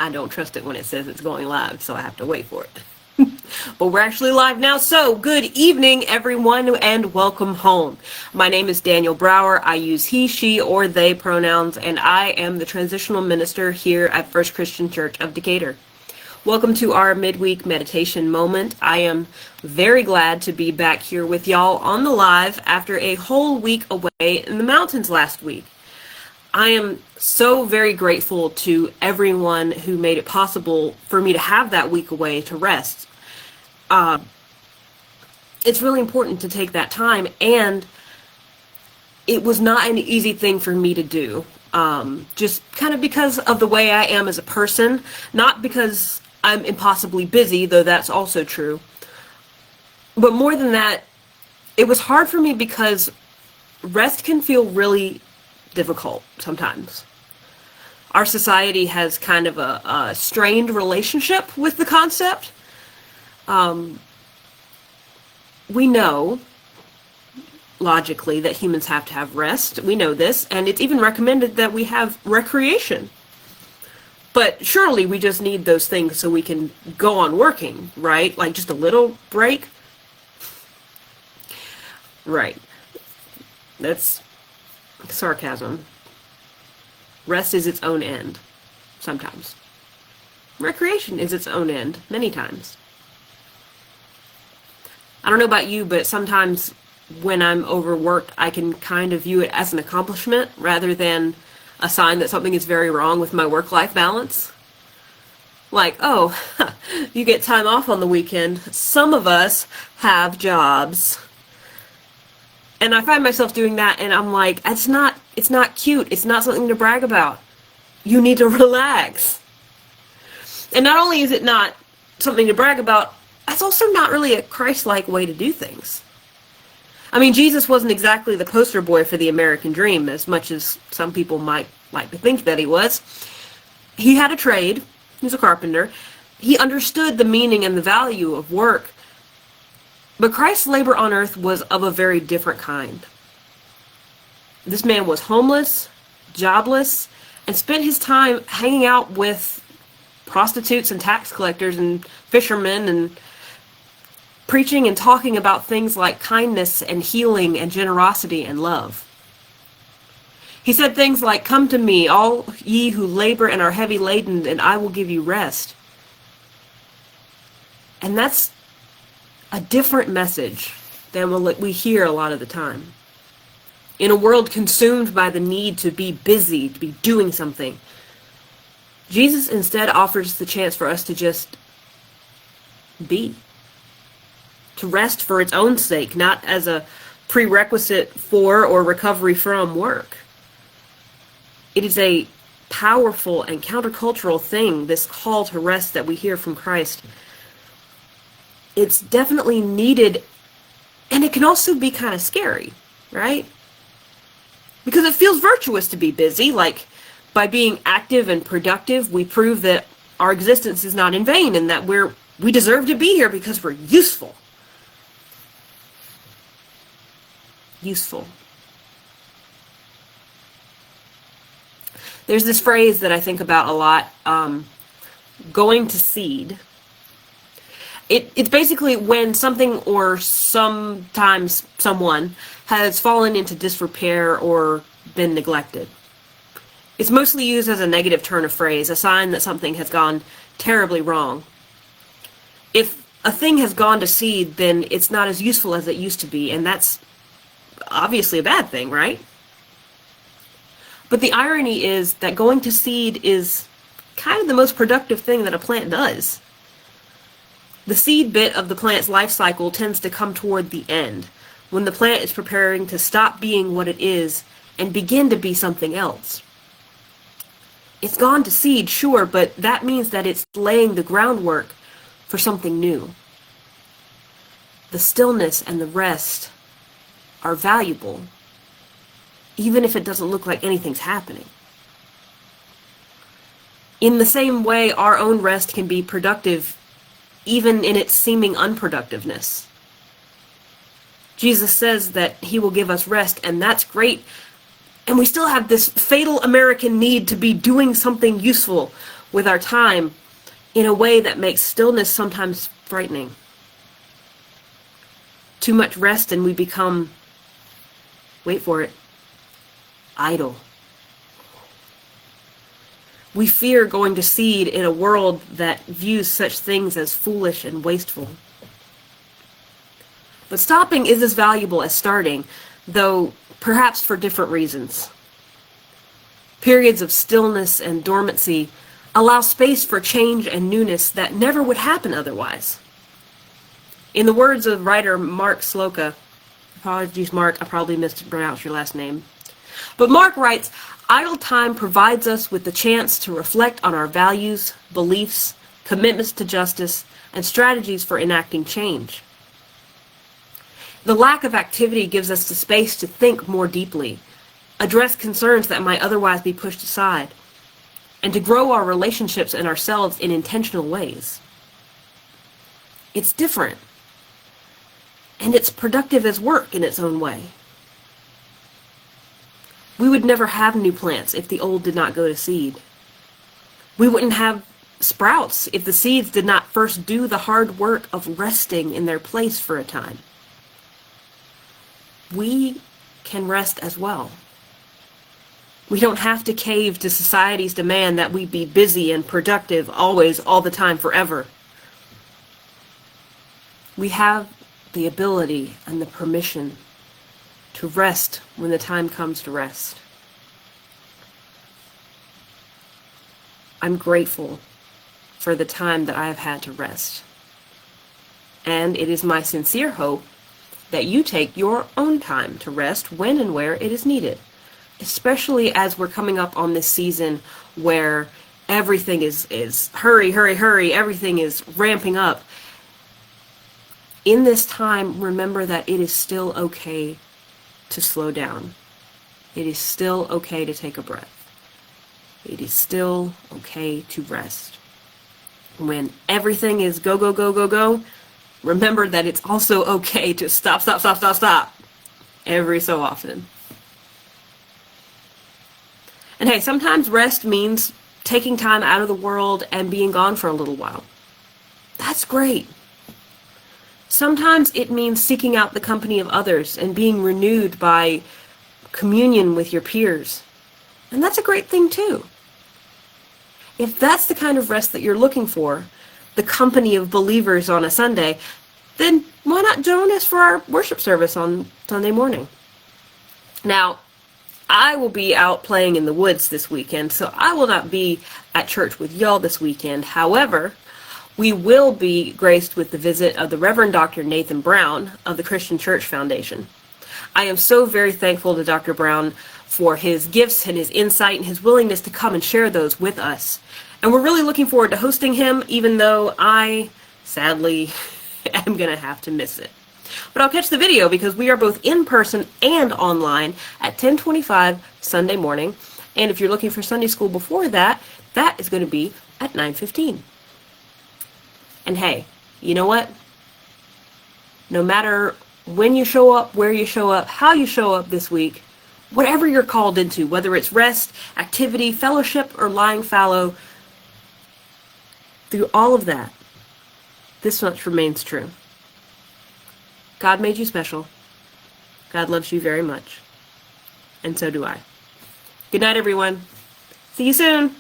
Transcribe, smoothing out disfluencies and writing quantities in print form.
I don't trust it when it says it's going live, so I have to wait for it. But we're actually live now, so good evening, everyone, and welcome home. My name is Daniel Brower. I use he, she, or they pronouns, and I am the transitional minister here at First Christian Church of Decatur. Welcome to our midweek meditation moment. I am very glad to be back here with y'all on the live after a whole week away in the mountains last week. I am so very grateful to everyone who made it possible for me to have that week away to rest. It's really important to take that time, and it was not an easy thing for me to do. Just kind of because of the way I am as a person, not because I'm impossibly busy, though that's also true. But more than that, it was hard for me because rest can feel really difficult sometimes. Our society has kind of a strained relationship with the concept. We know, logically, that humans have to have rest. We know this, and it's even recommended that we have recreation. But surely we just need those things so we can go on working, right? Like just a little break. Right. That's sarcasm. Rest is its own end, sometimes. Recreation is its own end, many times. I don't know about you, but sometimes when I'm overworked, I can kind of view it as an accomplishment rather than a sign that something is very wrong with my work-life balance. Like, oh, you get time off on the weekend. Some of us have jobs. And I find myself doing that, and I'm like, it's not cute. It's not something to brag about. You need to relax. And not only is it not something to brag about, that's also not really a Christ-like way to do things. I mean, Jesus wasn't exactly the poster boy for the American dream, as much as some people might like to think that he was. He had a trade. He was a carpenter. He understood the meaning and the value of work. But Christ's labor on earth was of a very different kind. This man was homeless, jobless, and spent his time hanging out with prostitutes and tax collectors and fishermen and preaching and talking about things like kindness and healing and generosity and love. He said things like, "Come to me, all ye who labor and are heavy laden, and I will give you rest." And that's a different message than what we hear a lot of the time. In a world consumed by the need to be busy, to be doing something, Jesus instead offers the chance for us to just be. To rest for its own sake, not as a prerequisite for or recovery from work. It is a powerful and countercultural thing, this call to rest that we hear from Christ. It's definitely needed, and it can also be kind of scary, right? Because it feels virtuous to be busy, like by being active and productive, we prove that our existence is not in vain and that we deserve to be here because we're useful. Useful. There's this phrase that I think about a lot, going to seed. It's basically when something or sometimes someone has fallen into disrepair or been neglected. It's mostly used as a negative turn of phrase, a sign that something has gone terribly wrong. If a thing has gone to seed, then it's not as useful as it used to be, and that's obviously a bad thing, right? But the irony is that going to seed is kind of the most productive thing that a plant does. The seed bit of the plant's life cycle tends to come toward the end, when the plant is preparing to stop being what it is and begin to be something else. It's gone to seed, sure, but that means that it's laying the groundwork for something new. The stillness and the rest are valuable, even if it doesn't look like anything's happening. In the same way, our own rest can be productive even in its seeming unproductiveness. Jesus says that he will give us rest, and that's great. And we still have this fatal American need to be doing something useful, with our time in a way that makes stillness sometimes frightening. Too much rest and we become, wait for it, idle. We fear going to seed in a world that views such things as foolish and wasteful. But stopping is as valuable as starting, though perhaps for different reasons. Periods of stillness and dormancy allow space for change and newness that never would happen otherwise. In the words of writer Mark Sloka, apologies Mark, I probably mispronounced your last name, but Mark writes, "Idle time provides us with the chance to reflect on our values, beliefs, commitments to justice, and strategies for enacting change. The lack of activity gives us the space to think more deeply, address concerns that might otherwise be pushed aside, and to grow our relationships and ourselves in intentional ways. It's different, and it's productive as work in its own way. We would never have new plants if the old did not go to seed. We wouldn't have sprouts if the seeds did not first do the hard work of resting in their place for a time. We can rest as well. We don't have to cave to society's demand that we be busy and productive always, all the time, forever. We have the ability and the permission to rest when the time comes to rest. I'm grateful for the time that I have had to rest. And it is my sincere hope that you take your own time to rest when and where it is needed, especially as we're coming up on this season where everything is hurry, hurry, hurry, everything is ramping up. In this time, remember that it is still okay to slow down. It is still okay to take a breath. It is still okay to rest. When everything is go, go, go, go, go, remember that it's also okay to stop, stop, stop, stop, stop every so often. And hey, sometimes rest means taking time out of the world and being gone for a little while. That's great. Sometimes it means seeking out the company of others and being renewed by communion with your peers. And that's a great thing too. If that's the kind of rest that you're looking for, the company of believers on a Sunday, then why not join us for our worship service on Sunday morning? Now, I will be out playing in the woods this weekend, so I will not be at church with y'all this weekend. However, we will be graced with the visit of the Reverend Dr. Nathan Brown of the Christian Church Foundation. I am so very thankful to Dr. Brown for his gifts and his insight and his willingness to come and share those with us. And we're really looking forward to hosting him, even though I, sadly, am going to have to miss it. But I'll catch the video because we are both in person and online at 10:25 Sunday morning. And if you're looking for Sunday school before that, that is going to be at 9:15. And hey, you know what? No matter when you show up, where you show up, how you show up this week, whatever you're called into, whether it's rest, activity, fellowship, or lying fallow, through all of that, this much remains true. God made you special. God loves you very much. And so do I. Good night, everyone. See you soon.